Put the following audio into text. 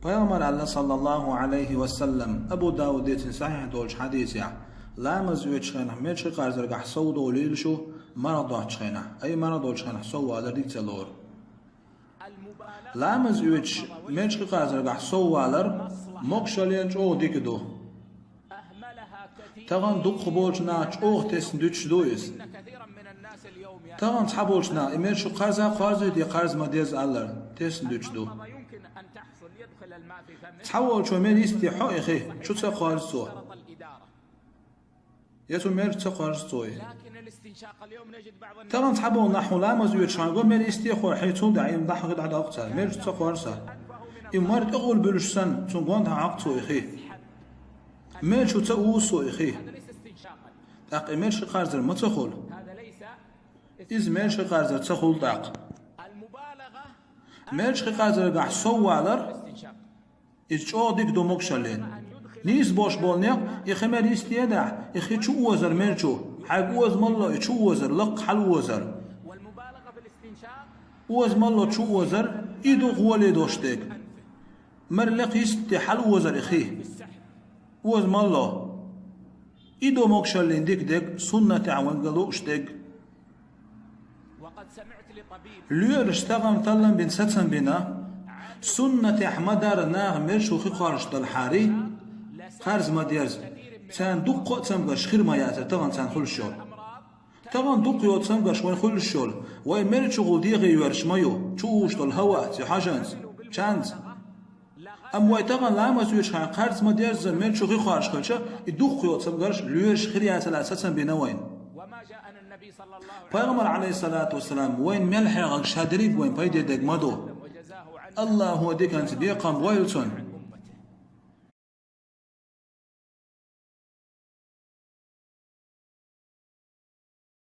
پیامبر الله صلی الله علیه و سلم ابو داود دیت صحیح دولش حدیث یا لا مزوج خنا میچ قرزرگه سود ولیل شو مرض خنا ای مرض خنا سو على دیتلور لا مزوج میچ قرزرگه سو علر مقشلین او دیکدو تغن دو خبوش ناچ او تسن دوچ دویس تغن تحبوش نا ایمیچ قرض دی قرض مدیز علر تسن دوچ دو تحول شو مير يستحق يخي شو تقارص سو يتو مير تقارص سوي طبعا تحبون نحو لا مزويد شانغو مير يستحق حيتون دعيم ضحك قد عقتها مير تقارص إمارة أقول بلشسن تونغون ده عقتو يخي مير شو تقوسو يخي داق مير شو قارزر ما تخول إز مير شو قارزر تخول داق مير شو قارزر قح سو علر إيش ديك دو مقشلين نيس باش بالنيق يخمر يستيدع يخي شو وزر مرشو حق وز مالله شو وزر لق حل وزر وز مالله شو وزر إيدو غولي دوشتك مرلق يستي حل وزر إخي وز مالله إيدو مقشلين ديك سنة عوان قلوشتك لير اشتغل طلن بن ستن بنا سنة أحمد رناغ مرشو خي خارج الحاري خارج ما ديرز سان دق تسمغش خير ما يأتي طبعا سان خل الشول طبعا دق يوت تسمغش وين خل الشول وين مرشو غوديغي يورش مايو شوش الهواء تي حاجانز شانز أم واي طبعا لا ما سويش خان خارج ما ديرز مرشو خي خارج خلشة دق يوت تسمغش ليرش خير يأتي الأساسا بين وين پیغمبر عليه الصلاة والسلام وين ملحق شادريب وين بايدي دق مدو الله هو ديك أنت بيقام ويلسون